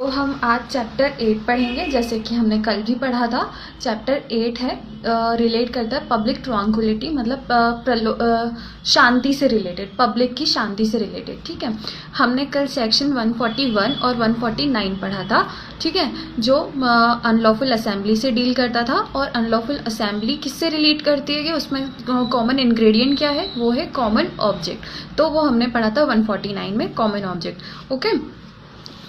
तो हम आज चैप्टर 8 पढ़ेंगे, जैसे कि हमने कल भी पढ़ा था। चैप्टर 8 है रिलेट करता है पब्लिक ट्रांक्विलिटी, मतलब शांति से रिलेटेड, पब्लिक की शांति से रिलेटेड। ठीक है, हमने कल सेक्शन 141 और 149 पढ़ा था। ठीक है, जो अनलॉफुल असेंबली से डील करता था। और अनलॉफुल असेंबली किससे रिलेट करती है कि उसमें कॉमन इंग्रेडिएंट क्या है, वो है कॉमन ऑब्जेक्ट। तो वो हमने पढ़ा था 149 में, कॉमन ऑब्जेक्ट। ओके,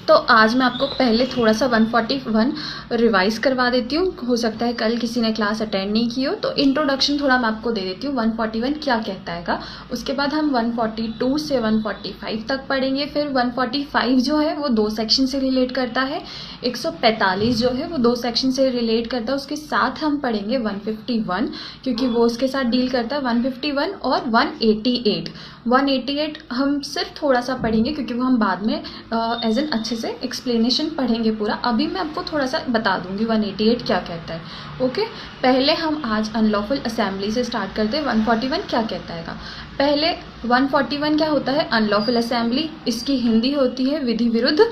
तो आज मैं आपको पहले थोड़ा सा 141 रिवाइज करवा देती हूँ। हो सकता है कल किसी ने क्लास अटेंड नहीं की हो, तो इंट्रोडक्शन थोड़ा मैं आपको दे देती हूँ 141 क्या कहता है का। उसके बाद हम 142 से 145 तक पढ़ेंगे। फिर 145 जो है वो 2 सेक्शन से रिलेट करता है। 145 जो है वो 2 सेक्शन से रिलेट करता है। उसके साथ हम पढ़ेंगे 151, क्योंकि वो उसके साथ डील करता है। 151 और 188 हम सिर्फ थोड़ा सा पढ़ेंगे, क्योंकि वो हम बाद में एज एन अच्छे से एक्सप्लेनेशन पढ़ेंगे पूरा। अभी मैं आपको थोड़ा सा बता दूंगी 188 क्या कहता है। ओके, पहले हम आज अनलॉफुल असेंबली से स्टार्ट करते हैं। 141 क्या कहता है का। पहले 141 क्या होता है, अनलॉफुल असेंबली। इसकी हिंदी होती है विधि विरुद्ध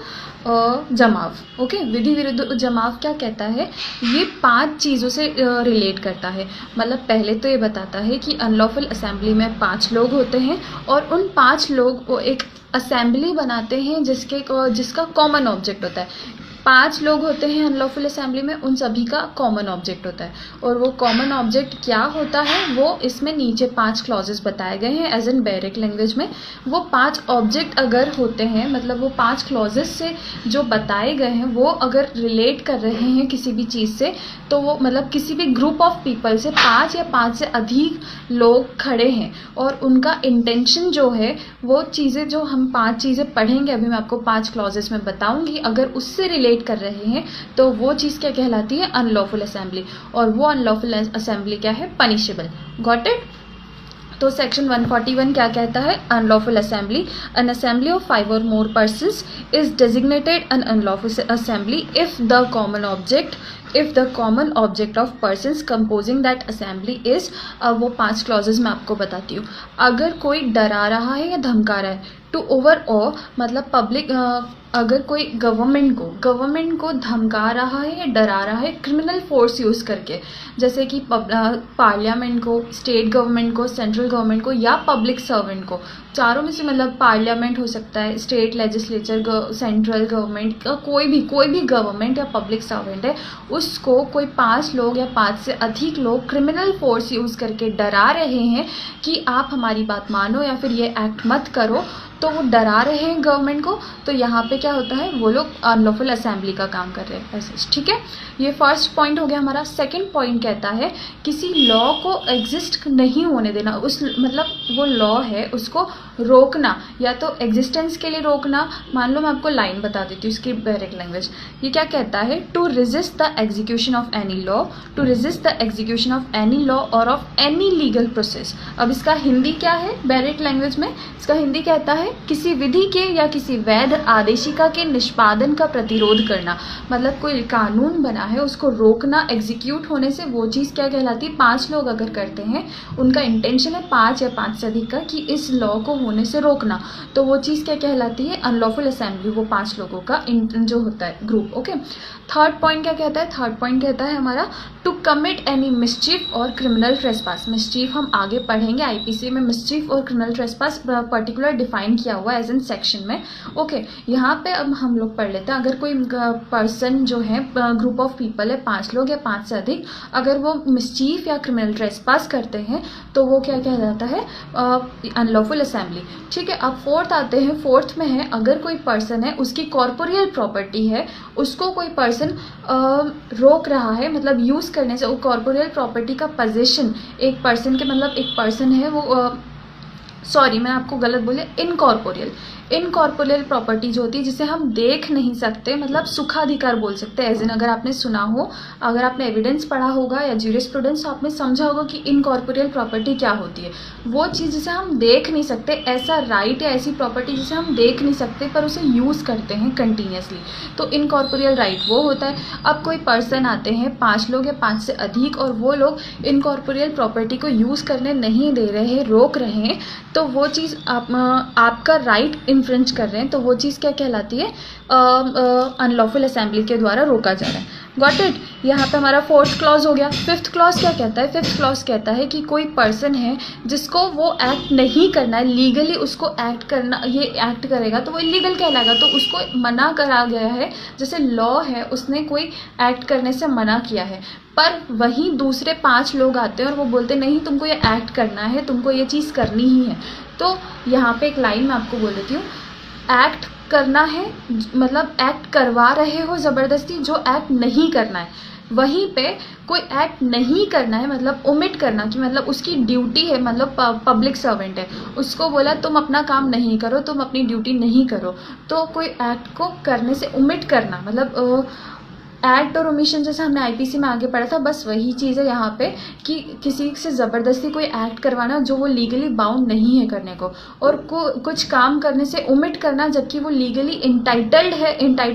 जमाव। ओके, विधि विरुद्ध जमाव क्या कहता है, ये 5 चीज़ों से रिलेट करता है। मतलब पहले तो ये बताता है कि अनलॉफुल असेंबली में 5 लोग होते हैं, और उन 5 लोग को एक असेंबली बनाते हैं जिसका कॉमन ऑब्जेक्ट होता है। 5 लोग होते हैं अनलॉफुल असेंबली में, उन सभी का कॉमन ऑब्जेक्ट होता है। और वो कॉमन ऑब्जेक्ट क्या होता है, वो इसमें नीचे 5 क्लॉजेस बताए गए हैं एज एन बैरिक लैंग्वेज में। वो 5 ऑब्जेक्ट अगर होते हैं, मतलब वो 5 क्लॉजेस से जो बताए गए हैं, वो अगर रिलेट कर रहे हैं किसी भी चीज़ से, तो वो मतलब किसी भी ग्रुप ऑफ पीपल से 5 या 5 से अधिक लोग खड़े हैं, और उनका इंटेंशन जो है, वो चीज़ें जो हम 5 चीज़ें पढ़ेंगे अभी मैं आपको 5 क्लॉजेस में बताऊंगी, अगर उससे रिलेट कर रहे हैं तो वो चीज़ क्या कहलाती है, अनलॉफुल असेंबली। और वो अनलॉफुल असेंबली क्या है, पनिशेबल। Got it. तो सेक्शन 141 क्या कहता है, unlawful assembly. An assembly of 5 और more persons is designated an unlawful assembly if the common object of persons composing that assembly is. अब वो 5 क्लॉजेज मैं आपको बताती हूँ। अगर कोई डरा रहा है या धमका रहा है, टू ओवर ऑ, मतलब पब्लिक, अगर कोई गवर्नमेंट को धमका रहा है या डरा रहा है क्रिमिनल फोर्स यूज़ करके, जैसे कि पार्लियामेंट को, स्टेट गवर्नमेंट को, सेंट्रल गवर्नमेंट को, या पब्लिक सर्वेंट को, चारों में से, मतलब पार्लियामेंट हो सकता है, स्टेट लेजिस्लेचर, सेंट्रल गवर्नमेंट, कोई भी गवर्नमेंट या पब्लिक सर्वेंट है, उसको कोई 5 लोग या 5 से अधिक लोग क्रिमिनल फोर्स यूज़ करके डरा रहे हैं कि आप हमारी बात मानो या फिर ये एक्ट मत करो, तो वो डरा रहे हैं गवर्नमेंट को, तो यहाँ पे क्या होता है, वो लोग अनलॉफुल असेंबली का काम कर रहे हैं ऐसे। ठीक है, ये फर्स्ट पॉइंट हो गया हमारा। सेकंड पॉइंट कहता है किसी लॉ को एग्जिस्ट नहीं होने देना, उस मतलब वो लॉ है उसको रोकना, या तो एग्जिस्टेंस के लिए रोकना। मान लो मैं आपको लाइन बता देती हूँ इसकी डायरेक्ट लैंग्वेज। ये क्या कहता है, to resist the execution of any law, to resist the execution of any law और ऑफ एनी लीगल प्रोसेस। अब इसका हिंदी क्या है डायरेक्ट लैंग्वेज में, इसका हिंदी कहता है किसी विधि के या किसी वैध आदेशिका के निष्पादन का प्रतिरोध करना। मतलब कोई कानून बना है उसको रोकना एग्जीक्यूट होने से, वो चीज़ क्या कहलाती है, 5 लोग अगर करते हैं, उनका इंटेंशन है 5 या 5 से अधिक का कि इस लॉ को होने से रोकना, तो वो चीज़ क्या कहलाती है, अनलॉफुल असेंबली। वो 5 लोगों का जो होता है ग्रुप। ओके, थर्ड पॉइंट क्या कहता है, थर्ड पॉइंट कहता है हमारा टू कमिट एनी मिस्चीफ और क्रिमिनल ट्रेसपास। मिस्चीफ हम आगे पढ़ेंगे, आईपीसी में मिस्चीफ और क्रिमिनल ट्रेसपास पर्टिकुलर डिफाइन किया हुआ एज एन सेक्शन में। ओके, यहाँ पे अब हम लोग पढ़ लेते हैं। अगर कोई पर्सन जो है, ग्रुप ऑफ पीपल है, 5 लोग या 5 से अधिक, अगर वो मिस्चीफ या क्रिमिनल ट्रेसपास करते हैं, तो वो क्या कहलाता है, अनलॉफुल असेंबली। ठीक है, अब फोर्थ आते हैं। फोर्थ में है, अगर कोई पर्सन है, उसकी कॉर्पोरियल प्रॉपर्टी है, उसको कोई पर्सन रोक रहा है, मतलब यूज़ करने से, वो कॉर्पोरियल प्रॉपर्टी का पोजीशन एक पर्सन के, मतलब एक पर्सन है वो, सॉरी मैं आपको गलत बोले, इनकॉर्पोरियल प्रॉपर्टी जो होती है जिसे हम देख नहीं सकते, मतलब सुखाधिकार बोल सकते हैं। एज इन, अगर आपने सुना हो, अगर आपने एविडेंस पढ़ा होगा या ज्यूरिस्प्रूडेंस, तो आपने समझा होगा कि इनकॉर्पोरियल प्रॉपर्टी क्या होती है। वो चीज़ जिसे हम देख नहीं सकते, ऐसा राइट या ऐसी प्रॉपर्टी जिसे हम देख नहीं सकते पर उसे यूज़ करते हैं कंटिन्यूसली, तो इनकॉर्पोरियल राइट वो होता है। अब कोई पर्सन आते हैं, 5 लोग या 5 से अधिक, और वो लोग इनकॉर्पोरियल प्रॉपर्टी को यूज़ करने नहीं दे रहे हैं, रोक रहे हैं, तो वो चीज़ आपका राइट इन्फ्रिंज कर रहे हैं, तो वो चीज़ क्या कहलाती है, अनलॉफुल असेंबली के द्वारा रोका जा रहा है। Got it. यहाँ पे हमारा 4th क्लॉज हो गया। 5th क्लॉज क्या कहता है? 5th क्लॉज कहता है कि कोई पर्सन है जिसको वो एक्ट नहीं करना है, लीगली उसको एक्ट करना, ये एक्ट करेगा तो वो इलीगल कहलाएगा, तो उसको मना करा गया है। जैसे लॉ है, उसने कोई एक्ट करने से मना किया है, पर वहीं दूसरे 5 लोग आते हैं और वो बोलते नहीं तुमको ये एक्ट करना है, तुमको ये चीज़ करनी ही है। तो यहाँ पे एक लाइन मैं आपको बोल देती हूँ, एक्ट करना है मतलब एक्ट करवा रहे हो ज़बरदस्ती, जो एक्ट नहीं करना है। वहीं पे कोई एक्ट नहीं करना है मतलब ओमिट करना, कि मतलब उसकी ड्यूटी है, मतलब पब्लिक सर्वेंट है, उसको बोला तुम अपना काम नहीं करो, तुम अपनी ड्यूटी नहीं करो, तो कोई एक्ट को करने से ओमिट करना, मतलब एक्ट और ओमिशन जैसे हमने आईपीसी में आगे पढ़ा था, बस वही चीज़ है यहाँ पे कि किसी से ज़बरदस्ती कोई एक्ट करवाना जो वो लीगली बाउंड नहीं है करने को, और कुछ काम करने से ओमिट करना जबकि वो लीगली इंटाइटल्ड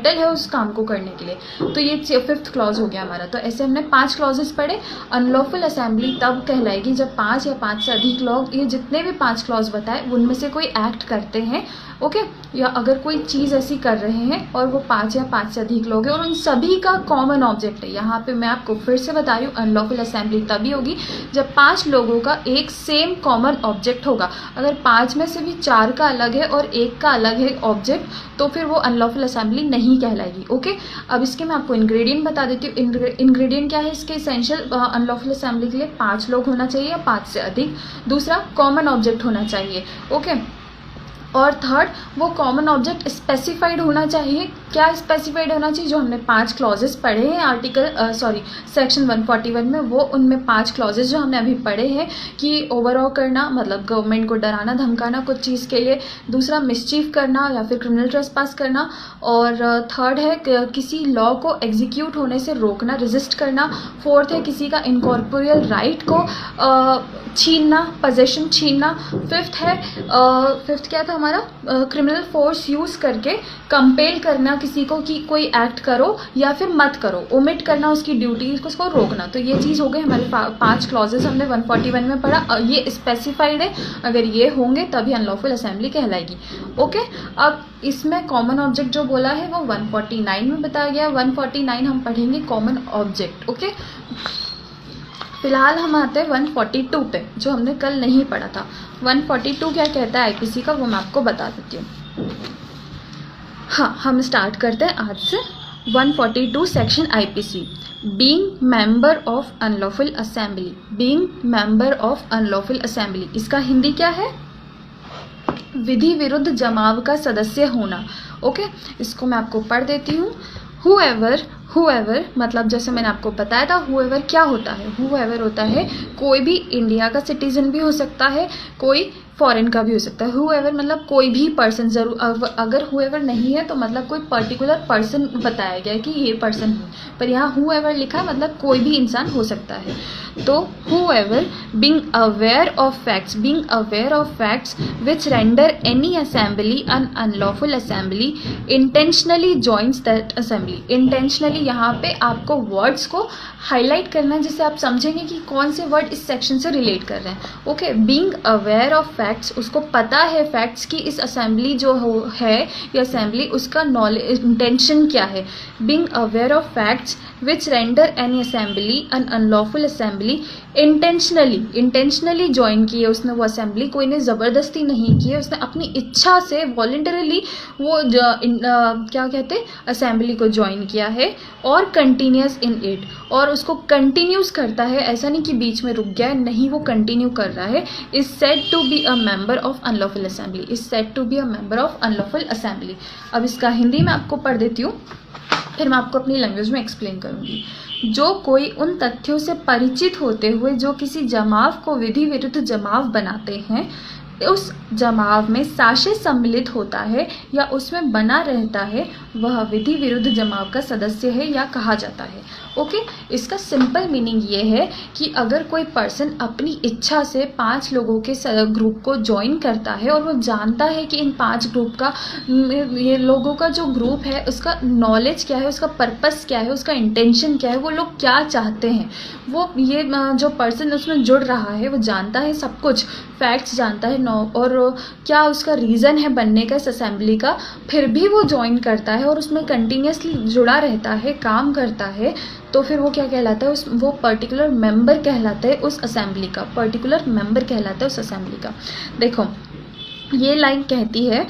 है उस काम को करने के लिए। तो ये 5th क्लॉज हो गया हमारा। तो ऐसे हमने 5 क्लॉजेस पढ़े। अनलॉफुल असेंबली तब कहलाएगी जब 5 या 5 से अधिक लोग, ये जितने भी 5 क्लॉज बताए उनमें से कोई एक्ट करते हैं, ओके, या अगर कोई चीज़ ऐसी कर रहे हैं और वो 5 या 5 से अधिक लोग हैं और उन सभी का कॉमन ऑब्जेक्ट है। यहाँ पे मैं आपको फिर से बता रही हूँ, अनलॉफुल असेंबली तभी होगी जब 5 लोगों का एक सेम कॉमन ऑब्जेक्ट होगा। अगर 5 में से भी 4 का अलग है और 1 का अलग है ऑब्जेक्ट, तो फिर वो अनलॉफुल असेंबली नहीं कहलाएगी। ओके, अब इसके मैं आपको इंग्रेडिएंट बता देती हूँ। इंग्रेडिएंट क्या है इसके इसेंशियल अनलॉफुल असेंबली के लिए? 5 लोग होना चाहिए या 5 से अधिक, दूसरा कॉमन ऑब्जेक्ट होना चाहिए, ओके, और थर्ड वो कॉमन ऑब्जेक्ट स्पेसिफाइड होना चाहिए। क्या स्पेसिफाइड होना चाहिए? जो हमने 5 क्लॉजेस पढ़े हैं सेक्शन 141 में, वो उनमें 5 क्लॉजेस जो हमने अभी पढ़े हैं कि ओवरऑल करना मतलब गवर्नमेंट को डराना धमकाना कुछ चीज़ के लिए, दूसरा मिसचीफ करना या फिर क्रिमिनल ट्रेसपास करना, और थर्ड है किसी लॉ को एग्जीक्यूट होने से रोकना, रेजिस्ट करना, फोर्थ है किसी का इनकॉर्पोरियल राइट को छीनना, पोजेशन छीनना, फिफ्थ क्या था हमारा, क्रिमिनल फोर्स यूज़ करके कंपेल करना किसी को कि कोई एक्ट करो या फिर मत करो, ओमिट करना उसकी ड्यूटी को, उसको रोकना। तो ये चीज़ हो गई हमारे 5 क्लॉजेस हमने 141 में पढ़ा। ये स्पेसिफाइड है, अगर ये होंगे तभी अनलॉफुल असेंबली कहलाएगी। ओके, अब इसमें कॉमन ऑब्जेक्ट जो बोला है वो 149 में बताया गया। 149 हम पढ़ेंगे कॉमन ऑब्जेक्ट। ओके, फिलहाल हम आते हैं 142 पे, जो हमने कल नहीं पढ़ा था। 142 क्या कहता है आईपीसी का, वो मैं आपको बता देती हूँ। हाँ, हम स्टार्ट करते हैं आज से। 142 section IPC, being member of unlawful assembly. Being member of unlawful assembly, इसका हिंदी क्या है? विधि विरुद्ध जमाव का सदस्य होना। ओके, इसको मैं आपको पढ़ देती हूँ। whoever मतलब जैसे मैंने आपको बताया था, whoever क्या होता है? whoever होता है कोई भी इंडिया का सिटीजन भी हो सकता है, कोई फॉरेन का भी हो सकता है। whoever मतलब कोई भी पर्सन, जरूर अगर whoever नहीं है तो मतलब कोई पर्टिकुलर पर्सन बताया गया है कि ये पर्सन है, पर यहाँ whoever लिखा है मतलब कोई भी इंसान हो सकता है। तो whoever being aware of facts which render any assembly an unlawful assembly intentionally joins that assembly। intentionally यहाँ पे आपको वर्ड्स को हाईलाइट करना है जिससे आप समझेंगे कि कौन से वर्ड इस सेक्शन से रिलेट कर रहे हैं। Okay, being aware of facts, उसको पता है फैक्ट्स की इस असेंबली जो है ये असेंबली, उसका नॉलेज इंटेंशन क्या है। Being aware of facts which render any assembly an unlawful assembly intentionally join की है उसने वो असेंबली, कोई ने ज़बरदस्ती नहीं की है, उसने अपनी इच्छा से वॉलंटरली वो क्या कहते हैं असेंबली को ज्वाइन किया है, और कंटिन्यूस इन इट, और उसको कंटिन्यूस करता है, ऐसा नहीं कि बीच में रुक गया है, नहीं, वो कंटिन्यू कर रहा है। Is said to be a member of unlawful assembly. Is said to be a member of unlawful assembly. अब इसका हिंदी में आपको पढ़ देती हूँ, फिर मैं आपको अपनी लैंग्वेज में एक्सप्लेन करूँगी। जो कोई उन तथ्यों से परिचित होते हुए जो किसी जमाव को विधि विरुद्ध जमाव बनाते हैं, उस जमाव में साक्ष्य सम्मिलित होता है या उसमें बना रहता है, वह विधि विरुद्ध जमाव का सदस्य है या कहा जाता है। ओके, इसका सिंपल मीनिंग ये है कि अगर कोई पर्सन अपनी इच्छा से 5 लोगों के ग्रुप को ज्वाइन करता है और वो जानता है कि इन 5 ग्रुप का, ये लोगों का जो ग्रुप है उसका नॉलेज क्या है, उसका पर्पस क्या है, उसका इंटेंशन क्या है, वो लोग क्या चाहते हैं, वो ये जो पर्सन उसमें जुड़ रहा है वो जानता है सब कुछ, फैक्ट्स जानता है, और क्या उसका रीज़न है बनने का इस असेंबली का, फिर भी वो ज्वाइन करता है और उसमें कंटिन्यूसली जुड़ा रहता है, काम करता है, तो फिर वो क्या कहलाता है, वो पर्टिकुलर मेंबर कहलाता है उस असेंबली का, पर्टिकुलर मेंबर कहलाता है उस असेंबली का। देखो ये लाइन कहती है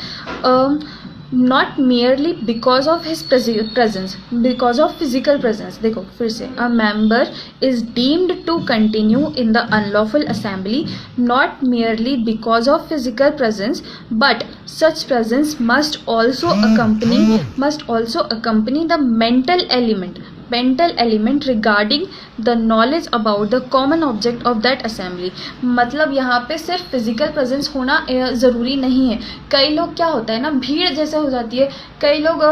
not merely because of his presence, because of physical presence. देखो फिर से, a member is deemed to continue in the unlawful assembly not merely because of physical presence but such presence must also accompany the mental element regarding the knowledge about the common object of that assembly। मतलब यहाँ पे सिर्फ physical presence होना ज़रूरी नहीं है। कई लोग क्या होता है ना, भीड़ जैसे हो जाती है, कई लोग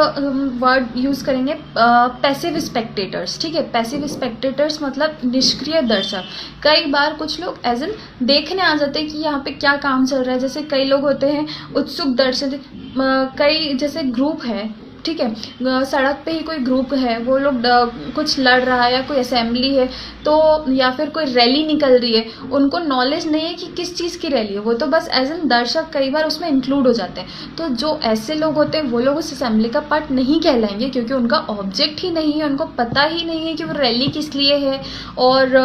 वर्ड यूज़ करेंगे पैसिव स्पेक्टेटर्स, ठीक है। पैसिव स्पेक्टेटर्स मतलब निष्क्रिय दर्शक। कई बार कुछ लोग एज एन देखने आ जाते हैं कि यहाँ पे क्या काम चल रहा है। जैसे कई लोग होते हैं उत्सुक दर्शक, कई जैसे ग्रुप है, ठीक है, सड़क पे ही कोई ग्रुप है, वो लोग कुछ लड़ रहा है या कोई असेंबली है तो, या फिर कोई रैली निकल रही है, उनको नॉलेज नहीं है कि किस चीज़ की रैली है, वो तो बस एज एन दर्शक कई बार उसमें इंक्लूड हो जाते हैं। तो जो ऐसे लोग होते हैं वो लोग उस असेंबली का पार्ट नहीं कहलाएंगे, क्योंकि उनका ऑब्जेक्ट ही नहीं है, उनको पता ही नहीं है कि वो रैली किस लिए है और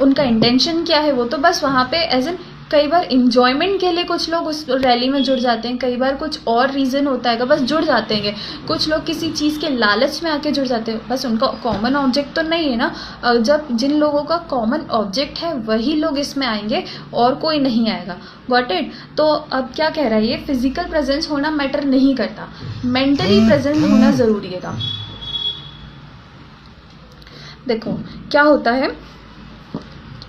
उनका इंटेंशन क्या है। वो तो बस वहाँ पे एज एन कई बार इंजॉयमेंट के लिए कुछ लोग उस रैली में जुड़ जाते हैं, कई बार कुछ और रीज़न होता है, बस जुड़ जाते हैं। कुछ लोग किसी चीज़ के लालच में आके जुड़ जाते हैं, बस उनका कॉमन ऑब्जेक्ट तो नहीं है ना। जब जिन लोगों का कॉमन ऑब्जेक्ट है वही लोग इसमें आएंगे और कोई नहीं आएगा। Got it. तो अब क्या कह रहा है ये, फिजिकल प्रेजेंस होना मैटर नहीं करता, मेंटली प्रेजेंट होना ज़रूरी है। देखो क्या होता है,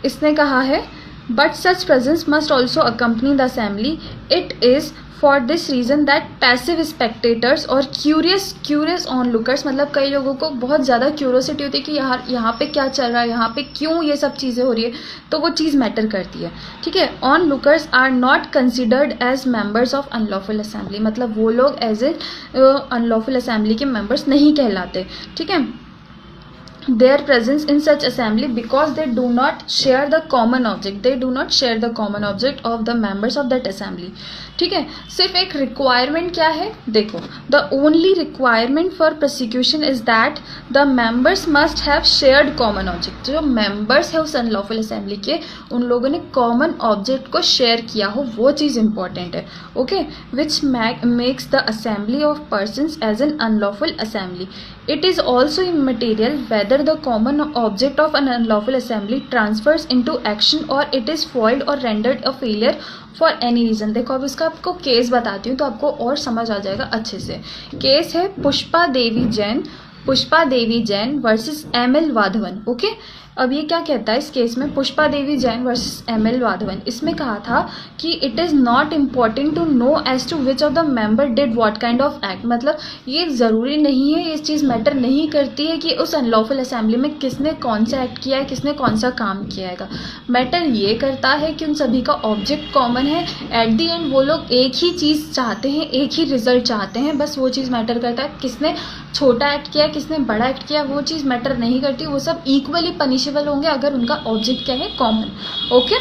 इसने कहा है but such presence must also accompany the assembly. It is for this reason that passive spectators और curious onlookers, मतलब कई लोगों को बहुत ज़्यादा क्यूरोसिटी होती है कि यहाँ पे क्या चल रहा है, यहाँ पे क्यों ये सब चीज़ें हो रही है, तो वो चीज़ मैटर करती है, ठीक है। onlookers are not considered as members of unlawful assembly, मतलब वो लोग एज ए unlawful assembly के members नहीं कहलाते, ठीक है। their presence in such assembly because they do not share the common object, of the members of that assembly, ठीक है। सिर्फ एक रिक्वायरमेंट क्या है, देखो, the only requirement for prosecution is that the members must have shared common object। जो members है उस unlawful assembly के, उन लोगों ने common object को share किया हो, वो चीज़ important है, okay, which makes the assembly of persons as an unlawful assembly। It is also immaterial whether the common object of an unlawful assembly transfers into action or it is foiled or rendered a failure for any reason। देखो अब इसका आपको case बताती हूँ तो आपको और समझ आ जाएगा अच्छे से। केस है Pushpa Devi Jain versus ML Wadhwan, okay. अब ये क्या कहता है इस केस में, पुष्पा देवी जैन वर्सेस ML वाधवन, इसमें कहा था कि it is not important to know as to which of the member did what kind of act. मतलब ये ज़रूरी नहीं है, ये चीज़ मैटर नहीं करती है कि उस अनलॉफुल असेंबली में किसने कौन सा एक्ट किया है, किसने कौन सा काम किया है। मैटर ये करता है कि उन सभी का ऑब्जेक्ट कॉमन है, एट दी एंड वो लोग एक ही चीज़ चाहते हैं, एक ही रिजल्ट चाहते हैं, बस वो चीज़ मैटर करता है। किसने छोटा एक्ट किया, किसने बड़ा एक्ट किया, वो चीज़ मैटर नहीं करती, वो सब इक्वली पनिशेबल होंगे अगर उनका ऑब्जेक्ट क्या है, कॉमन, ओके।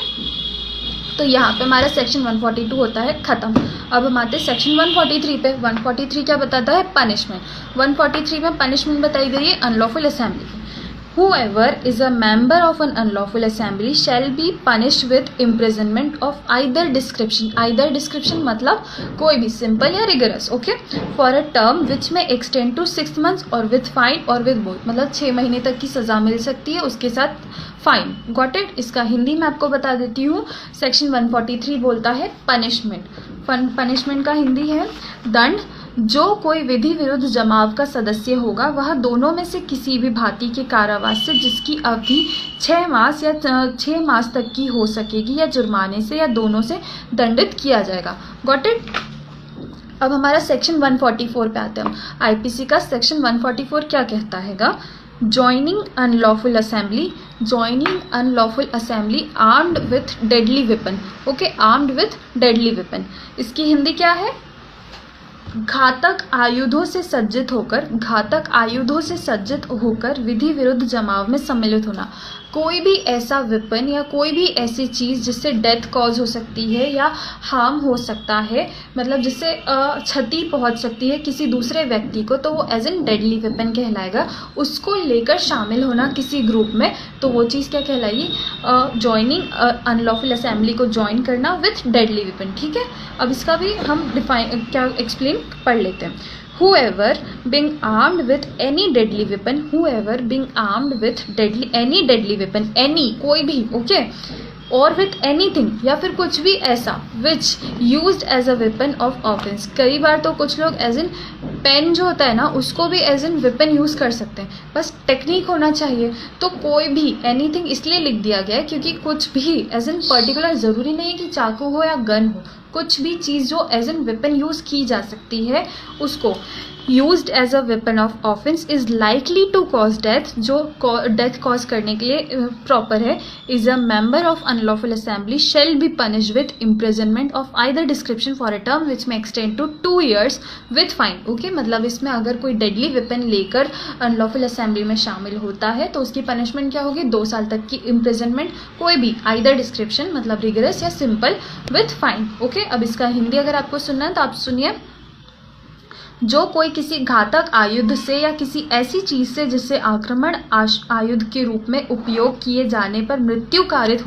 तो यहाँ पे हमारा सेक्शन 142 होता है ख़त्म। अब हम आते हैं सेक्शन 143 पे। 143 क्या बताता है, पनिशमेंट। 143 में पनिशमेंट बताई गई है unlawful assembly. Whoever is a member of an unlawful assembly shall be punished with imprisonment of either description। either description मतलब कोई भी, सिंपल या rigorous, okay, for a term which may extend to 6 months और with fine और with both, मतलब 6 महीने तक की सज़ा मिल सकती है, उसके साथ फाइन। Got it. इसका हिंदी में आपको बता देती हूँ। सेक्शन 143 बोलता है पनिशमेंट। पनिशमेंट का हिंदी है दंड। जो कोई विधि विरुद्ध जमाव का सदस्य होगा वह दोनों में से किसी भी भांति के कारावास से जिसकी अवधि 6 मास या 6 मास तक की हो सकेगी या जुर्माने से या दोनों से दंडित किया जाएगा। Got it. अब हमारा सेक्शन 144 पे आते हैं हम। आईपीसी का सेक्शन 144 क्या कहता हैगा, joining unlawful assembly armed with deadly weapon, okay, armed with deadly weapon. इसकी हिंदी क्या है, घातक आयुधों से सज्जित होकर विधि विरुद्ध जमाव में सम्मिलित होना। कोई भी ऐसा वेपन या कोई भी ऐसी चीज़ जिससे डेथ कॉज हो सकती है या हार्म हो सकता है, मतलब जिससे क्षति पहुंच सकती है किसी दूसरे व्यक्ति को, तो वो एज एन डेडली वेपन कहलाएगा। उसको लेकर शामिल होना किसी ग्रुप में, तो वो चीज़ क्या कहलाएगी, जॉइनिंग अनलॉफुल असेंबली को ज्वाइन करना विथ डेडली वेपन। ठीक है, अब इसका भी हम डिफाइन क्या एक्सप्लेन पढ़ लेते हैं। Whoever being armed with any deadly weapon, whoever being armed with any deadly weapon, any कोई भी, okay, और विथ एनीथिंग या फिर कुछ भी ऐसा which used as a weapon of offence. कई बार तो कुछ लोग एज इन पेन जो होता है ना, उसको भी एज इन वेपन यूज़ कर सकते हैं, बस टेक्निक होना चाहिए। तो कोई भी एनीथिंग इसलिए लिख दिया गया है क्योंकि कुछ भी एज इन पर्टिकुलर ज़रूरी नहीं है कि चाकू हो या गन हो, कुछ भी चीज़ जो एज एन वेपन यूज़ की जा सकती है उसको used as a weapon of offence is likely to cause death, जो डेथ कॉज करने के लिए प्रॉपर है, is a member of unlawful assembly shall be punish with imprisonment of either description for a term which may extend to 2 years with fine. Okay, मतलब इसमें अगर कोई deadly weapon लेकर अनलॉफुल असेंबली में शामिल होता है तो उसकी पनिशमेंट क्या होगी, 2 साल तक की इम्प्रिजनमेंट, कोई भी आइदर डिस्क्रिप्शन मतलब रिगरस या सिंपल विथ फाइन। ओके, अब इसका हिंदी अगर आपको सुनना है तो आप सुनिए। जो कोई किसी घातक आयुध से या किसी ऐसी चीज़ से जिससे आक्रमण आयुध के रूप में उपयोग किए जाने पर मृत्यु कारित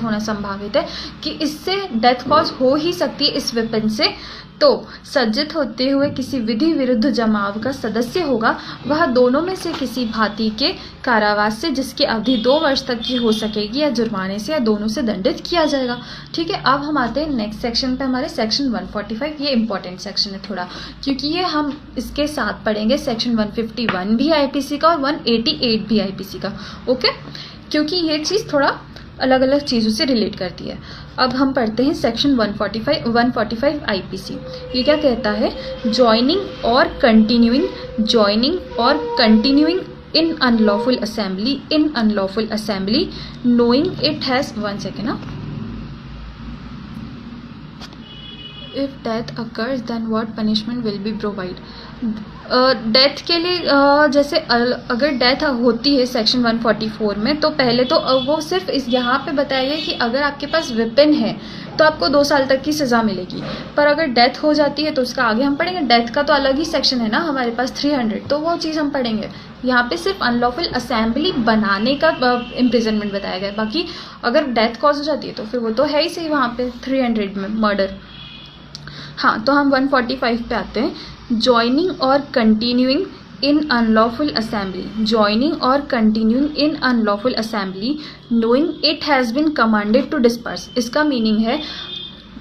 होना संभावित है कि इससे डेथ कॉज हो ही सकती है इस वेपन से, तो सज्जित होते हुए किसी विधि विरुद्ध जमाव का सदस्य होगा, वह दोनों में से किसी भांति के कारावास से जिसकी अवधि 2 वर्ष तक की हो सकेगी या जुर्माने से या दोनों से दंडित किया जाएगा। ठीक है, अब हम आते हैं नेक्स्ट सेक्शन पे, हमारे सेक्शन 145। ये इंपॉर्टेंट सेक्शन है थोड़ा, क्योंकि ये हम इसके साथ पढ़ेंगे सेक्शन 151 भी आईपीसी का और 188 भी आईपीसी का। ओके, क्योंकि ये चीज़ थोड़ा अलग अलग चीज़ों से रिलेट करती है। अब हम पढ़ते हैं सेक्शन 145 आईपीसी। ये क्या कहता है, जॉइनिंग और continuing in unlawful assembly knowing it has, 1 second ना, if death occurs then what punishment will be provide. Death के लिए जैसे अगर डेथ होती है सेक्शन 144 में, तो पहले तो वो सिर्फ इस यहाँ पे बताया गया कि अगर आपके पास वेपन है तो आपको 2 साल तक की सज़ा मिलेगी, पर अगर डेथ हो जाती है तो उसका आगे हम पढ़ेंगे। डेथ का तो अलग ही सेक्शन है ना हमारे पास 300, तो वो चीज़ हम पढ़ेंगे। यहाँ पे सिर्फ अनलॉफुल असेंबली बनाने का इम्प्रिजनमेंट बताया गया, बाकी अगर डेथ कॉज हो जाती है तो फिर वो तो है ही सही वहाँ पे 300 में मर्डर। हाँ, तो हम 145 पे आते हैं। ज्वाइनिंग और continuing in unlawful assembly knowing it has been commanded to disperse. इसका मीनिंग है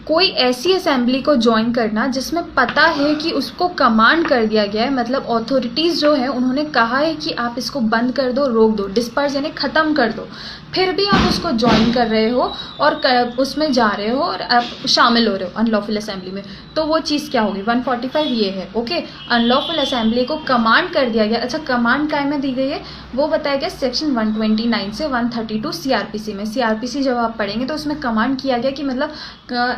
कोई ऐसी असेंबली को ज्वाइन करना जिसमें पता है कि उसको कमांड कर दिया गया है, मतलब अथॉरिटीज़ जो है उन्होंने कहा है कि आप इसको बंद कर दो, रोक दो, डिस्पर्स यानी ख़त्म कर दो, फिर भी आप उसको ज्वाइन कर रहे हो और उसमें जा रहे हो और आप शामिल हो रहे हो अनलॉफुल असेंबली में, तो वो चीज़ क्या होगी, 145 ये है। ओके, अनलॉफुल असेंबली को कमांड कर दिया गया। अच्छा, कमांड काय में दी गई है वो बताया गया सेक्शन 129 से 132 सीआरपीसी में। सीआरपीसी जब आप पढ़ेंगे तो उसमें कमांड किया गया कि मतलब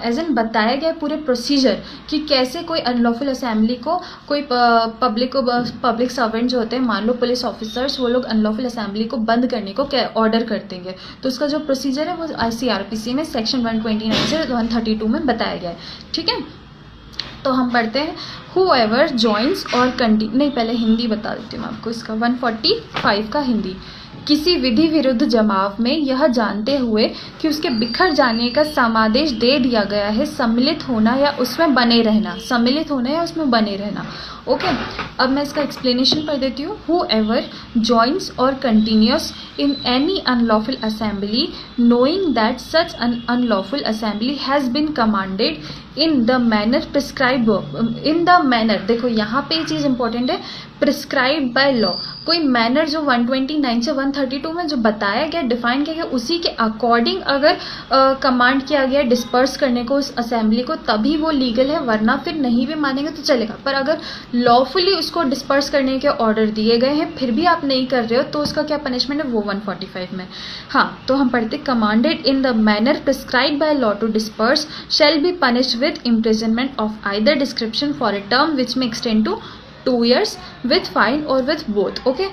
एज एन बताया गया पूरे प्रोसीजर कि कैसे कोई अनलॉफुल असेंबली को कोई पब्लिक सर्वेंट जो होते हैं, मान लो पुलिस ऑफिसर्स, वो लोग अनलॉफुल असेंबली को बंद करने को ऑर्डर करते हैं, तो उसका जो प्रोसीजर है वो सीआरपीसी में सेक्शन 129 से 132 में बताया गया है। ठीक है, तो हम पढ़ते हैं whoever joins और नहीं, पहले हिंदी बता देती हूँ आपको इसका। 145 का हिंदी। किसी विधि विरुद्ध जमाव में यह जानते हुए कि उसके बिखर जाने का समादेश दे दिया गया है, सम्मिलित होना या उसमें बने रहना। ओके, अब मैं इसका एक्सप्लेनेशन पढ़ देती हूँ। whoever joins or continues in any unlawful assembly knowing that such an unlawful assembly has been commanded in the manner prescribed, देखो यहाँ पे ये चीज़ इंपॉर्टेंट है, प्रिस्क्राइब बाय लॉ। कोई मैनर जो 129 से 132 में जो बताया गया, डिफाइन किया गया, उसी के अकॉर्डिंग अगर कमांड किया गया डिस्पर्स करने को उस असेंबली को, तभी वो लीगल है, वरना फिर नहीं भी मानेंगे तो चलेगा। पर अगर लॉफुली उसको डिस्पर्स करने के ऑर्डर दिए गए हैं फिर भी आप नहीं कर रहे हो तो उसका क्या पनिशमेंट है, वो 145 में। हाँ, तो हम पढ़ते commanded in the manner prescribe by law to disperse shall be punished with imprisonment of either description for a term which may extend to 2 years with fine or with both. Okay,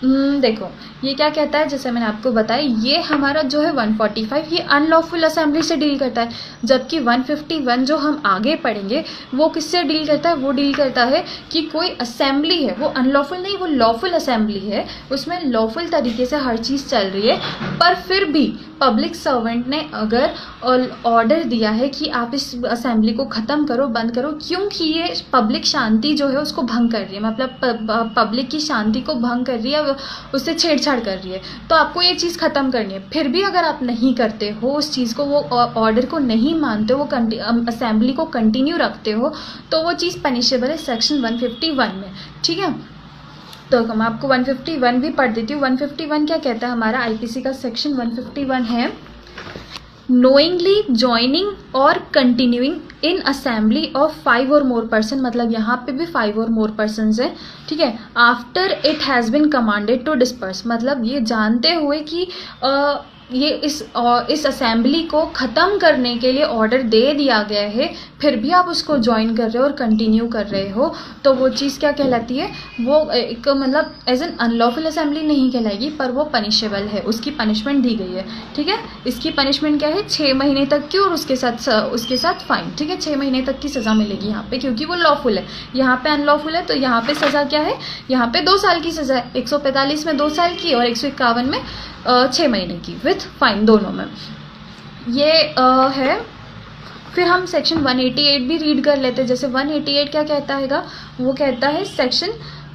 देखो ये क्या कहता है, जैसे मैंने आपको बताया, ये हमारा जो है 145 ये अनलॉफुल असेंबली से डील करता है, जबकि 151 जो हम आगे पढ़ेंगे वो किससे डील करता है, वो डील करता है कि कोई असेंबली है, वो अनलॉफुल नहीं, वो लॉफुल असेंबली है, उसमें लॉफुल तरीके से हर चीज़ चल रही है, पर फिर भी पब्लिक सर्वेंट ने अगर ऑर्डर दिया है कि आप इस असेंबली को ख़त्म करो, बंद करो, क्योंकि ये पब्लिक शांति जो है उसको भंग कर रही है, मतलब पब्लिक की शांति को भंग कर रही है, उससे छेड़छाड़ कर रही है, तो आपको ये चीज़ ख़त्म करनी है। फिर भी अगर आप नहीं करते हो उस चीज़ को, वो ऑर्डर को नहीं मानते हो, वो असेंबली को कंटिन्यू रखते हो, तो वो चीज़ पनिशेबल है सेक्शन 151 में। ठीक है, तो मैं आपको 151 भी पढ़ देती हूँ। 151 क्या कहता है, हमारा आईपीसी का सेक्शन 151 है, knowingly joining और continuing in assembly of 5 or more person, मतलब यहाँ पे भी 5 or more persons है। ठीक है, after it has been commanded to disperse, मतलब ये जानते हुए कि ये इस असेंबली को ख़त्म करने के लिए ऑर्डर दे दिया गया है, फिर भी आप उसको ज्वाइन कर रहे हो और कंटिन्यू कर रहे हो, तो वो चीज़ क्या कहलाती है, वो एक मतलब एज एन अनलॉफुल असेंबली नहीं कहलाएगी, पर वो पनिशेबल है, उसकी पनिशमेंट दी गई है। ठीक है, इसकी पनिशमेंट क्या है, 6 महीने तक की और उसके साथ फाइन। ठीक है, 6 महीने तक की सज़ा मिलेगी यहाँ पे, क्योंकि वो लॉफुल है, यहाँ पे अनलॉफुल है, तो यहाँ पे सज़ा क्या है, यहाँ पे 2 साल की सज़ा है, 145 में 2 साल की और 151 में 6 महीने की विथ फाइन, दोनों में ये है। फिर हम सेक्शन 188 भी रीड कर लेते हैं। जैसे 188 क्या कहता है, वो कहता है section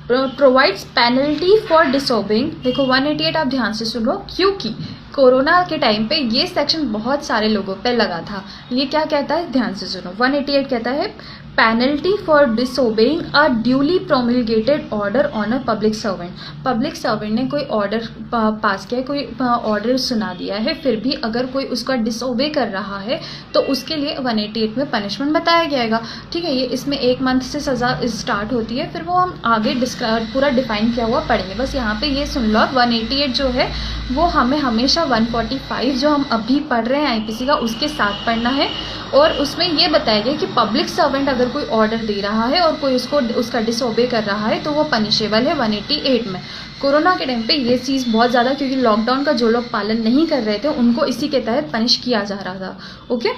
provides penalty for disobeying. देखो 188 आप ध्यान से सुनो, क्योंकि कोरोना के टाइम पे ये सेक्शन बहुत सारे लोगों पे लगा था। ये क्या कहता है, ध्यान से सुनो, 188 कहता है penalty for disobeying a duly promulgated order on a public servant. Public servant ने कोई ऑर्डर पास किया, कोई ऑर्डर सुना दिया है, फिर भी अगर कोई उसका डिसोबे कर रहा है तो उसके लिए 188 में पनिशमेंट बताया जाएगा। ठीक है, ये इसमें 1 मंथ से सज़ा स्टार्ट होती है, फिर वो हम आगे पूरा डिफाइन किया हुआ पढ़ेंगे। बस यहाँ पे ये सुन लो, 188 जो है वो हमें हमेशा 145 जो हम अभी पढ़ रहे हैं आईपीसी का, उसके साथ पढ़ना है, और उसमें ये बताया गया कि पब्लिक सर्वेंट अगर कोई ऑर्डर दे रहा है और कोई उसका डिसोबे कर रहा है तो वो पनिशेबल है 188 में। कोरोना के टाइम पे ये चीज़ बहुत ज़्यादा, क्योंकि लॉकडाउन का जो लोग पालन नहीं कर रहे थे उनको इसी के तहत पनिश किया जा रहा था। ओके,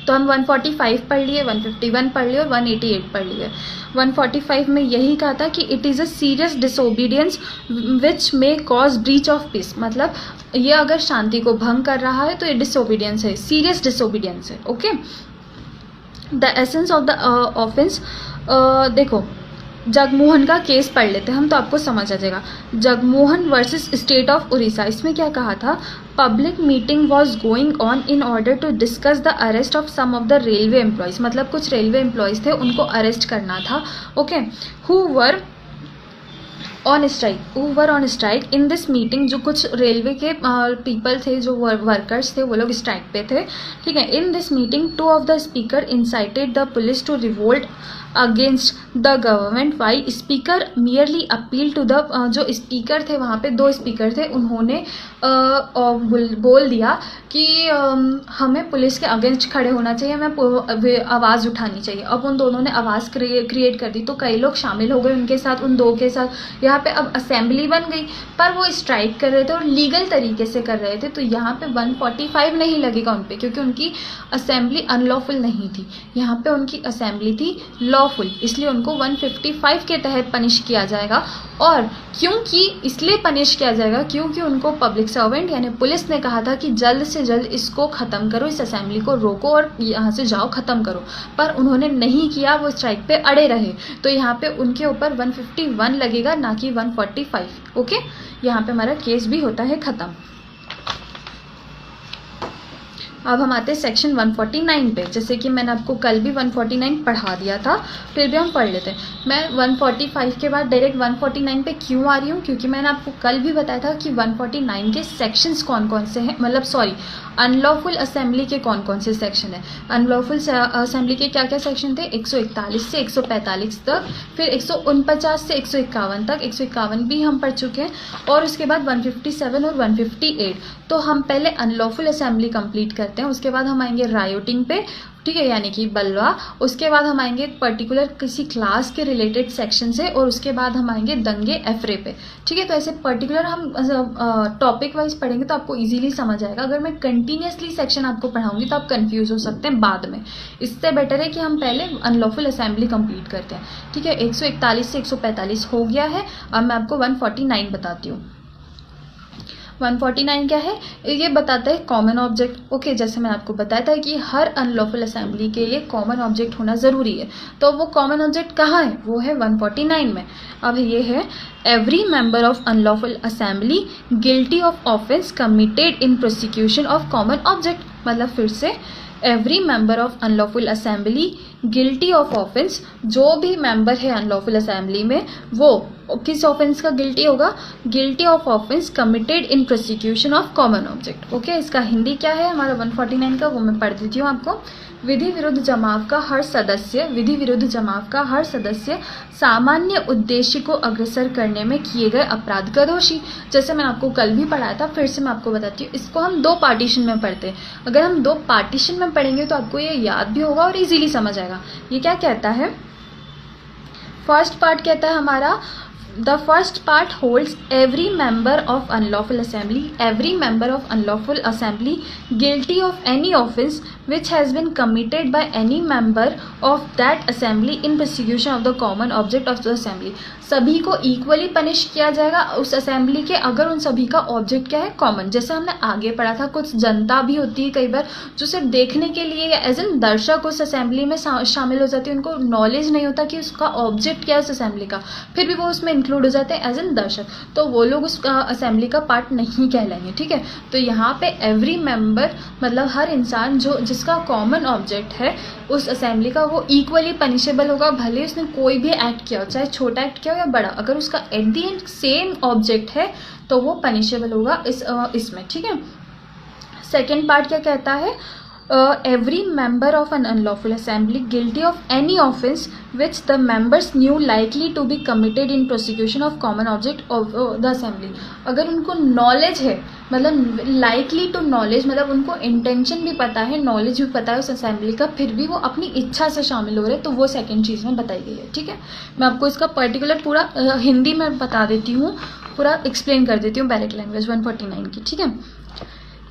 तो हम 145 पढ़ लिए, 151 पढ़ लिए और 188 पढ़ लिए। 145 में यही कहा था कि it is a serious disobedience which may cause breach of peace, मतलब ये अगर शांति को भंग कर रहा है तो ये डिसोबीडियंस है, सीरियस डिसोबीडियंस है। Okay, the essence of the offence, देखो जगमोहन का केस पढ़ लेते हैं हम, तो आपको समझ आ जाएगा। Jagmohan versus state of Orissa, इसमें क्या कहा था, public meeting was going on in order to discuss the arrest of some of the railway employees, मतलब कुछ रेलवे एम्प्लॉयज़ थे, उनको अरेस्ट करना था। Okay, who were on strike in this meeting, जो कुछ रेलवे के पीपल थे, जो वर्कर्स थे, वो लोग स्ट्राइक पे थे। ठीक है, in this meeting 2 of the speaker incited the police to revolt against the government, why speaker merely appeal to the, जो स्पीकर थे वहाँ पे 2 स्पीकर थे, उन्होंने बोल दिया कि हमें पुलिस के अगेंस्ट खड़े होना चाहिए, हमें आवाज़ उठानी चाहिए। अब उन दोनों ने आवाज़ क्रिएट कर दी, तो कई लोग शामिल हो गए उनके साथ, उन 2 के साथ। यहाँ पे अब असेंबली बन गई, पर वो स्ट्राइक कर रहे थे और लीगल तरीके से कर रहे थे, तो यहाँ पे 145 नहीं लगेगा उन पे, क्योंकि उनकी असेंबली अनलॉफुल नहीं थी, यहाँ पे उनकी असेंबली थी लॉफुल, इसलिए उनको 155 के तहत पनिश किया जाएगा। और क्योंकि इसलिए पनिश किया जाएगा क्योंकि उनको पब्लिक सर्वेंट यानी पुलिस ने कहा था कि जल्द से जल्द इसको ख़त्म करो, इस असेंबली को रोको और यहाँ से जाओ, ख़त्म करो, पर उन्होंने नहीं किया, वो स्ट्राइक पे अड़े रहे, तो यहाँ पे उनके ऊपर 151 लगेगा, ना कि 145। ओके, यहाँ पे हमारा केस भी होता है ख़त्म। अब हम आते हैं सेक्शन 149 पे। जैसे कि मैंने आपको कल भी 149 पढ़ा दिया था, फिर भी हम पढ़ लेते हैं। मैं 145 के बाद डायरेक्ट 149 पे क्यों आ रही हूँ, क्योंकि मैंने आपको कल भी बताया था कि 149 के सेक्शंस कौन कौन से हैं, मतलब सॉरी अनलॉफुल असेंबली के कौन कौन से सेक्शन है। अनलॉफुल असेंबली के क्या क्या सेक्शन थे, 141 से 145 तक, फिर 149 से 151 तक, 151 भी हम पढ़ चुके हैं, और उसके बाद 157 और 158। तो हम पहले अनलॉफुल असेंबली कंप्लीट करते हैं, उसके बाद हम आएंगे रायोटिंग पे। ठीक है, यानी कि बलवा। उसके बाद हम आएंगे पर्टिकुलर किसी क्लास के रिलेटेड सेक्शन से, और उसके बाद हम आएंगे दंगे एफरे पे। ठीक है, तो ऐसे पर्टिकुलर हम टॉपिक वाइज पढ़ेंगे तो आपको इजीली समझ आएगा। अगर मैं कंटिन्यूसली सेक्शन आपको पढ़ाऊंगी तो आप कंफ्यूज हो सकते हैं बाद में। इससे बेटर है कि हम पहले अनलॉफुल असेंबली कंप्लीट करते हैं। ठीक है, 141 से 145 हो गया है। अब मैं आपको 149 बताती हूँ। 149 क्या है? ये बताता है कॉमन ऑब्जेक्ट। ओके, जैसे मैं आपको बताया था कि हर अनलॉफुल असेंबली के लिए कॉमन ऑब्जेक्ट होना ज़रूरी है। तो वो कॉमन ऑब्जेक्ट कहाँ है? वो है 149 में। अब ये है every member of unlawful assembly guilty of offence committed in prosecution of common object. मतलब फिर से, every member of unlawful assembly guilty of offence, जो भी मेंबर है अनलॉफुल असेंबली में वो किस ऑफेंस का गिल्टी होगा? Guilty of offence committed in prosecution of common object. Okay, इसका हिंदी क्या है हमारा 149 का, वो मैं पढ़ देती हूँ आपको। विधि विरुद्ध जमाव का हर सदस्य, विधि विरुद्ध जमाव का हर सदस्य सामान्य उद्देश्य को अग्रसर करने में किए गए अपराध का दोषी। जैसे मैं आपको कल भी पढ़ाया था, फिर से मैं आपको बताती हूँ। इसको हम 2 पार्टीशन में पढ़ते हैं। अगर हम 2 पार्टीशन में पढ़ेंगे तो आपको ये याद भी होगा और इजीली समझ आएगा। ये क्या कहता है? फर्स्ट पार्ट कहता है हमारा, the first part holds every member of unlawful assembly guilty of any offence which has been committed by any member of that assembly in prosecution of the common object of the assembly। सभी को equally punish किया जाएगा उस assembly के, अगर उन सभी का ऑब्जेक्ट क्या है? कॉमन। जैसे हमने आगे पढ़ा था, कुछ जनता भी होती है कई बार जो सिर्फ देखने के लिए या एज एन दर्शक उस असेंबली में शामिल हो जाती है। उनको नॉलेज नहीं होता कि उसका ऑब्जेक्ट क्या है उस असेंबली का, फिर भी वो उसमें इंक्लूड हो जाते हैं एज एन दर्शक, तो वो लोग उस असेंबली का पार्ट नहीं कहलाएंगे। ठीक है, तो यहाँ पे एवरी मेंबर मतलब हर इंसान जो जिसका कॉमन ऑब्जेक्ट है उस असेंबली का, वो इक्वली पनिशेबल होगा, भले उसने कोई भी एक्ट किया हो, चाहे छोटा एक्ट किया हो या बड़ा। अगर उसका at the end same object है तो वो पनिशेबल होगा इसमें। ठीक है, सेकेंड पार्ट क्या कहता है? every member of an unlawful assembly guilty of any offence which the members knew likely to be committed in prosecution of common object of the assembly। अगर उनको नॉलेज है, मतलब लाइकली टू नॉलेज, मतलब उनको intention भी पता है, knowledge भी पता है उस असेंबली का, फिर भी वो अपनी इच्छा से शामिल हो रहे हैं, तो वो सेकंड चीज़ में बताई गई है। ठीक है, मैं आपको इसका पर्टिकुलर पूरा हिंदी में बता देती हूँ, पूरा एक्सप्लेन कर देती हूँ डायरेक्ट लैंग्वेज 149 की। ठीक है,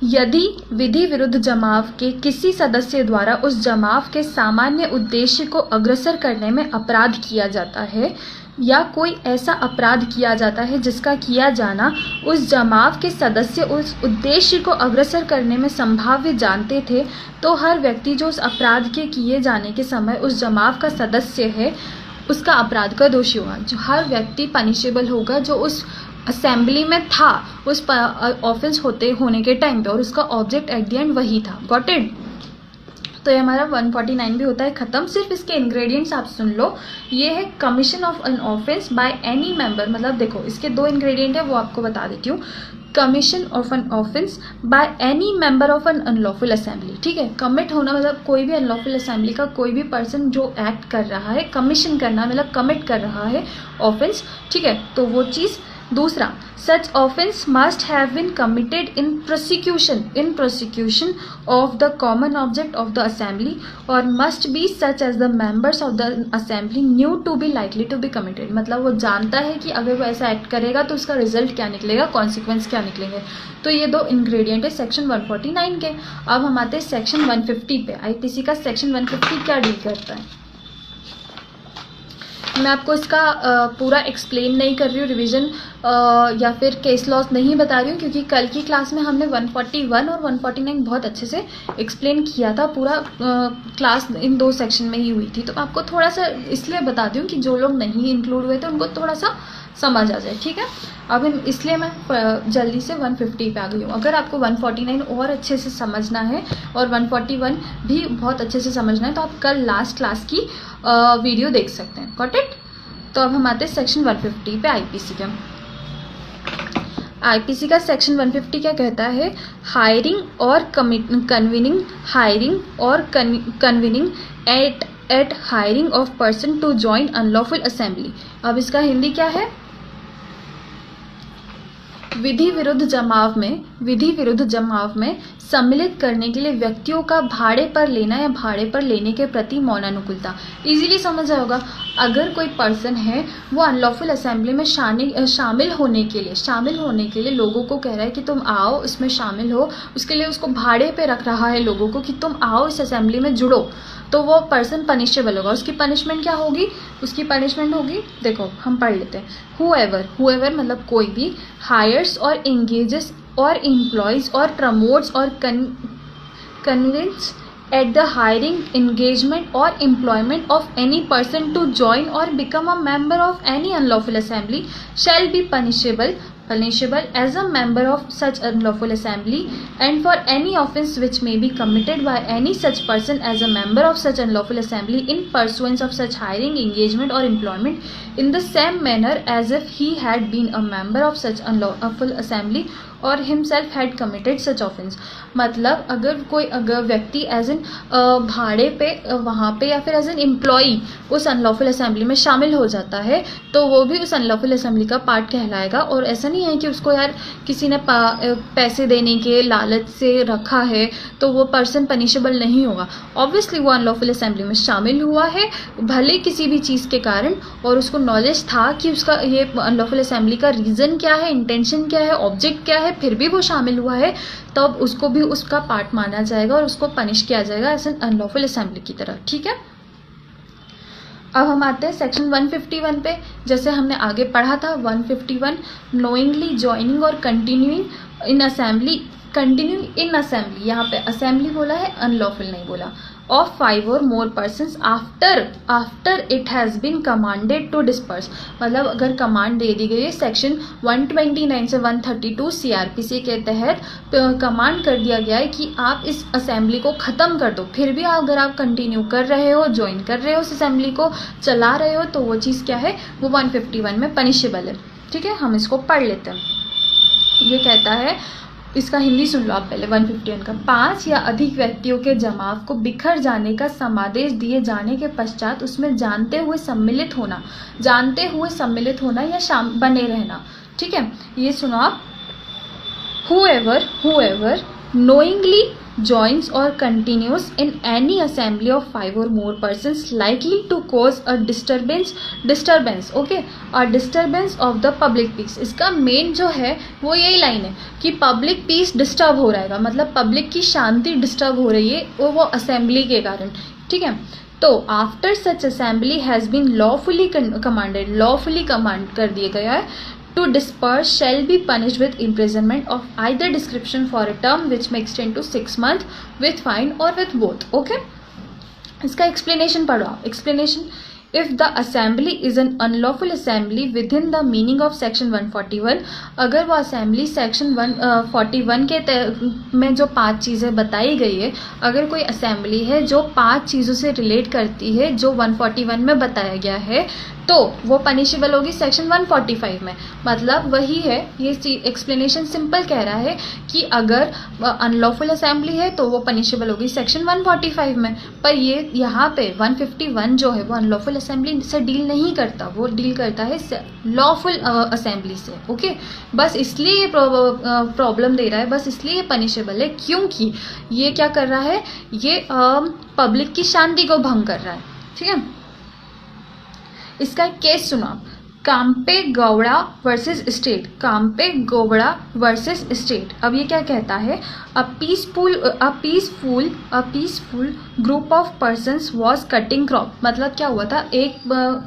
यदि विधि विरुद्ध जमाव के किसी सदस्य द्वारा उस जमाव के सामान्य उद्देश्य को अग्रसर करने में अपराध किया जाता है या कोई ऐसा अपराध किया जाता है जिसका किया जाना उस जमाव के सदस्य उस उद्देश्य को अग्रसर करने में संभाव्य जानते थे, तो हर व्यक्ति जो उस अपराध के किए जाने के समय उस जमाव का सदस्य है उसका अपराध का दोषी होगा। जो हर व्यक्ति पनिशेबल होगा जो उस असेंबली में था उस ऑफेंस होने के टाइम पे, और उसका ऑब्जेक्ट एट द एंड वही था। Got it? तो ये हमारा 149 भी होता है ख़त्म। सिर्फ इसके इंग्रेडिएंट्स आप सुन लो। ये है commission of an offence by any member, मतलब देखो इसके 2 इंग्रेडिएंट है वो आपको बता देती हूँ। Commission of an offence by any member of an unlawful assembly. ठीक है, कमिट होना मतलब कोई भी अनलॉफुल असेंबली का कोई भी पर्सन जो एक्ट कर रहा है, कमीशन करना मतलब कमिट कर रहा है ऑफेंस। ठीक है, तो वो चीज़। दूसरा, such offence must have been committed in prosecution of the common object of the assembly और must be such as the members of the assembly knew to be likely to be committed. मतलब वो जानता है कि अगर वो ऐसा act करेगा तो उसका रिजल्ट क्या निकलेगा, कॉन्सिक्वेंस क्या निकलेंगे। तो ये 2 इंग्रेडिएंट है सेक्शन 149 के। अब हम आते हैं सेक्शन 150 पे। आईपीसी का सेक्शन 150 क्या डील करता है? मैं आपको इसका पूरा एक्सप्लेन नहीं कर रही हूँ, रिवीजन या फिर केस लॉस नहीं बता रही हूँ, क्योंकि कल की क्लास में हमने 141 और 149 बहुत अच्छे से एक्सप्लेन किया था। पूरा क्लास इन 2 सेक्शन में ही हुई थी, तो आपको थोड़ा सा इसलिए बता दूँ कि जो लोग नहीं इंक्लूड हुए थे उनको थोड़ा सा समझ आ जाए। ठीक है, अब इसलिए मैं जल्दी से 150 पे आ गई हूँ। अगर आपको 149 और अच्छे से समझना है और 141 भी बहुत अच्छे से समझना है तो आप कल लास्ट क्लास की वीडियो देख सकते हैं। Got it? तो अब हम आते हैं सेक्शन 150 पे आईपीसी का। आईपीसी का सेक्शन 150 क्या कहता है? हायरिंग और कन्वीनिंग, हायरिंग और convening at hiring of person to join unlawful assembly. अब इसका हिंदी क्या है? विधि विरुद्ध जमाव में सम्मिलित करने के लिए व्यक्तियों का भाड़े पर लेना या भाड़े पर लेने के प्रति मौनानुकूलता। इजीली समझ आया होगा। अगर कोई पर्सन है वो अनलॉफुल असेंबली में शामिल होने के लिए लोगों को कह रहा है कि तुम आओ इसमें शामिल हो, उसके लिए उसको भाड़े पे रख रहा है लोगों को कि तुम आओ इस असेंबली में जुड़ो, तो वो पर्सन पनिशेबल होगा। उसकी पनिशमेंट क्या होगी? उसकी पनिशमेंट होगी, देखो हम पढ़ लेते हैं। हुएवर मतलब कोई भी, हायर्स और एंगेजेस और एम्प्लॉयज और प्रमोट्स और convince at the hiring, engagement or employment of any person to join or become a member of any unlawful assembly shall be punishable as a member of such unlawful assembly, and for any offence which may be committed by any such person as a member of such unlawful assembly in pursuance of such hiring, engagement or employment in the same manner as if he had been a member of such unlawful assembly और himself had committed such offence. मतलब अगर व्यक्ति as an भाड़े पे वहाँ पे या फिर एज एन एम्प्लॉई उस अनलॉफुल असेंबली में शामिल हो जाता है तो वो भी उस अनलॉफुल असेंबली का पार्ट कहलाएगा। और ऐसा नहीं है कि उसको यार किसी ने पैसे देने के लालच से रखा है तो वो पर्सन पनिशेबल नहीं होगा। ऑब्वियसली वो अनलॉफुल असेंबली में शामिल हुआ है भले किसी भी चीज़ के कारण, और उसको नॉलेज था कि उसका ये अनलॉफुल असेंबली का रीज़न क्या है, इंटेंशन क्या है, ऑब्जेक्ट क्या है, फिर भी वो शामिल हुआ है, तब उसको भी उसका पार्ट माना जाएगा और उसको पनिश किया जाएगा एज एन अनलॉफुल असेंबली की तरह। ठीक है, अब हम आते हैं सेक्शन 151 पे। जैसे हमने आगे पढ़ा था 151, नोइंगली ज्वाइनिंग और कंटिन्यूइंग इन असेंबली, यहाँ पे असेंबली बोला है, अनलॉफुल नहीं बोला, of 5 or more persons after it has been commanded to disperse। मतलब अगर कमांड दे दी गई है सेक्शन 129 से 132 CRPC के तहत कमांड कर दिया गया है कि आप इस असेंबली को ख़त्म कर दो, फिर भी अगर आप कंटिन्यू कर रहे हो, ज्वाइन कर रहे हो, उस असेंबली को चला रहे हो, तो वो चीज़ क्या है, वो 151 में पनिशेबल है। ठीक है, हम इसको पढ़ लेते हैं। ये कहता है, इसका हिंदी सुन लो आप पहले 151 का। 5 या अधिक व्यक्तियों के जमाव को बिखर जाने का समादेश दिए जाने के पश्चात उसमें जानते हुए सम्मिलित होना या बने रहना। ठीक है, ये सुनो आप। whoever knowingly joins or continues in any assembly of 5 or more persons likely to cause a disturbance okay, a disturbance of the public peace। इसका मेन जो है वो यही लाइन है कि पब्लिक पीस डिस्टर्ब हो रहेगा, मतलब पब्लिक की शांति डिस्टर्ब हो रही है वो असेंबली के कारण। ठीक है, तो after such assembly has been lawfully command कर दिया गया है to disperse shall be punished with imprisonment of either description for a term which may extend to 6 months with fine or with both। okay, इसका explanation पढ़ो आप। explanation, if the assembly is an unlawful assembly within the meaning of section 141, अगर वो assembly section 141 के में जो 5 चीज़ें बताई गई है, अगर कोई assembly है जो 5 चीज़ों से relate करती है जो 141 में बताया गया है, तो वो पनिशेबल होगी सेक्शन 145 में। मतलब वही है, ये एक्सप्लेनेशन सिंपल कह रहा है कि अगर अनलॉफुल असेंबली है तो वो पनिशेबल होगी सेक्शन 145 में। पर ये यहाँ पे 151 जो है वो अनलॉफुल असेंबली से डील नहीं करता, वो डील करता है लॉफुल असेंबली से। ओके, बस इसलिए ये प्रॉब्लम दे रहा है, बस इसलिए ये पनिशेबल है क्योंकि ये क्या कर रहा है, ये पब्लिक की शांति को भंग कर रहा है। ठीक है, इसका एक केस सुना, काम्पे गौड़ा वर्सेस स्टेट। अब ये क्या कहता है, a peaceful group of persons was cutting crop. मतलब क्या हुआ था, एक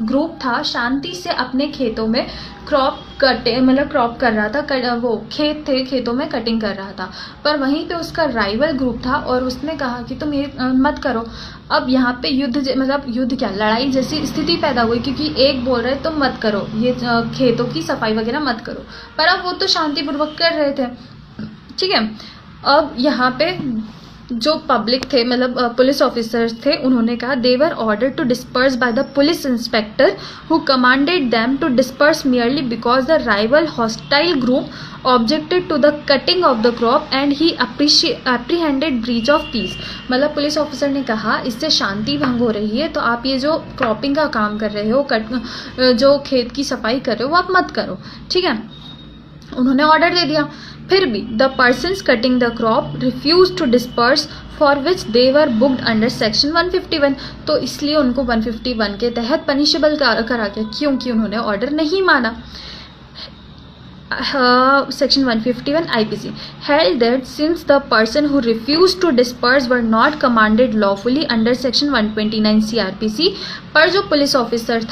ग्रुप था शांति से अपने खेतों में क्रॉप कर रहा था, वो खेत थे, खेतों में कटिंग कर रहा था। पर वहीं पे उसका राइवल ग्रुप था और उसने कहा कि तुम ये मत करो। अब यहाँ पे युद्ध क्या, लड़ाई जैसी स्थिति पैदा हुई क्योंकि एक बोल रहे तुम मत करो, ये खेतों की सफाई वगैरह मत करो, पर अब वो तो शांतिपूर्वक कर रहे थे। ठीक है, अब यहाँ पे जो पब्लिक थे, मतलब पुलिस ऑफिसर्स थे, उन्होंने कहा they were order to disperse by the police inspector who commanded them to disperse merely because the rival hostile group objected to the cutting of the crop and he apprehended breach of peace. मतलब police officer ने कहा इससे शांति भंग हो रही है, तो आप ये जो क्रॉपिंग का काम कर रहे हो, जो खेत की सफाई कर रहे हो, वो आप मत करो। ठीक है, उन्होंने ऑर्डर दे दिया, फिर भी the persons cutting the crop refuse to disperse for which they were booked under section 151। तो इसलिए उनको 151 के तहत पनिशेबल करा गया, क्योंकि उन्होंने ऑर्डर नहीं माना। Section 151 IPC held that since the person who refused to disperse were not commanded lawfully under Section 129 CRPC, पर जो पुलिस ऑफिसर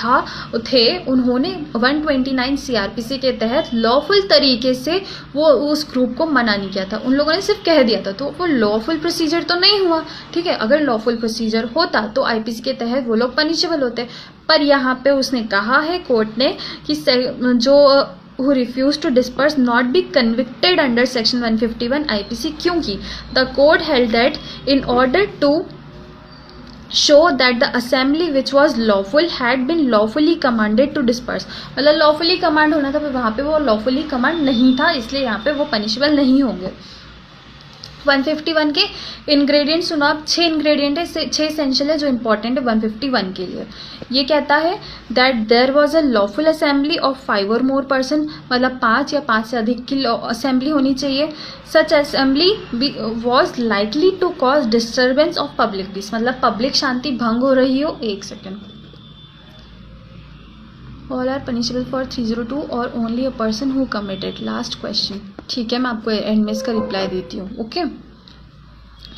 थे उन्होंने 129 CRPC के तहत लॉफुल तरीके से वो उस ग्रुप को मना नहीं किया था, उन लोगों ने सिर्फ कह दिया था, तो वो लॉफुल प्रोसीजर तो नहीं हुआ। ठीक है, अगर लॉफुल प्रोसीजर होता तो IPC के तहत वो लोग पनिशेबल होते, पर यहाँ पे उसने कहा है कोर्ट ने कि जो who refused to disperse not be convicted under section 151 IPC, क्योंकि the court held that in order to show that the assembly which was lawful had been lawfully commanded to disperse, मतलब lawfully command होना था, पर वहाँ पे वो lawfully command नहीं था, इसलिए यहाँ पे वो punishable नहीं होंगे। 151 के इंग्रेडिएंट सुनो आप, 6 इंग्रेडिएंट है, 6 एसेंशियल है जो इंपॉर्टेंट है 151 के लिए। ये कहता है that there was a lawful assembly of 5 और मोर पर्सन, मतलब 5 या 5 से अधिक की असेंबली होनी चाहिए। Such assembly was likely to cause disturbance of public peace, मतलब पब्लिक शांति भंग हो रही हो। एक second, all are punishable for 302 और only a person who committed. Last question, ठीक है, मैं आपको एंड में इसका रिप्लाई देती हूँ। ओके,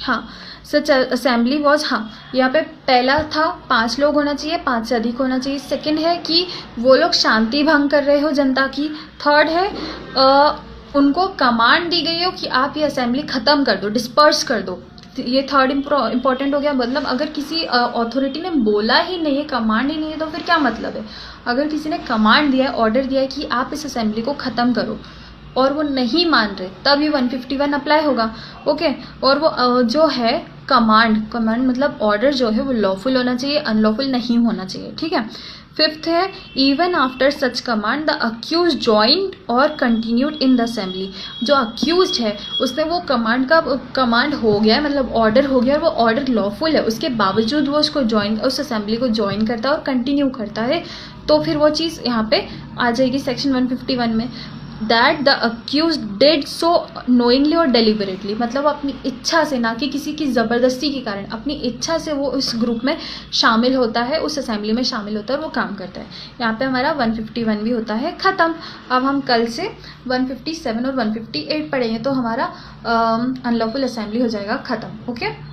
हाँ, सच असेंबली वॉज, हाँ यहाँ पे पहला था 5 लोग होना चाहिए, 5 से अधिक होना चाहिए। सेकंड है कि वो लोग शांति भंग कर रहे हो जनता की। थर्ड है उनको कमांड दी गई हो कि आप ये असेंबली ख़त्म कर दो, डिस्पर्स कर दो। ये थर्ड इंपॉर्टेंट हो गया, मतलब अगर किसी अथॉरिटी ने बोला ही नहीं है, कमांड ही नहीं है, तो फिर क्या मतलब है। अगर किसी ने कमांड दिया है, ऑर्डर दिया है कि आप इस असेंबली को ख़त्म करो और वो नहीं मान रहे, तब ये 151 अप्लाई होगा। ओके, और वो जो है कमांड मतलब ऑर्डर जो है वो लॉफुल होना चाहिए, अनलॉफुल नहीं होना चाहिए। ठीक है। फिफ्थ है even after such command the accused joined or continued in the assembly. जो अक्यूज है उसने वो कमांड हो गया है, मतलब ऑर्डर हो गया और वो ऑर्डर लॉफुल है, उसके बावजूद वो उस असेंबली को ज्वाइन करता है और कंटिन्यू करता है, तो फिर वो चीज़ यहाँ पे आ जाएगी सेक्शन 151 में। That the accused did so knowingly or deliberately, मतलब अपनी इच्छा से, ना कि किसी की ज़बरदस्ती के कारण, अपनी इच्छा से वो उस ग्रुप में शामिल होता है, उस असेंबली में शामिल होता है और वो काम करता है। यहाँ पे हमारा 151 भी होता है ख़त्म। अब हम कल से 157 और 158 पढ़ेंगे तो हमारा अनलॉफुल असेंबली हो जाएगा ख़त्म। ओके।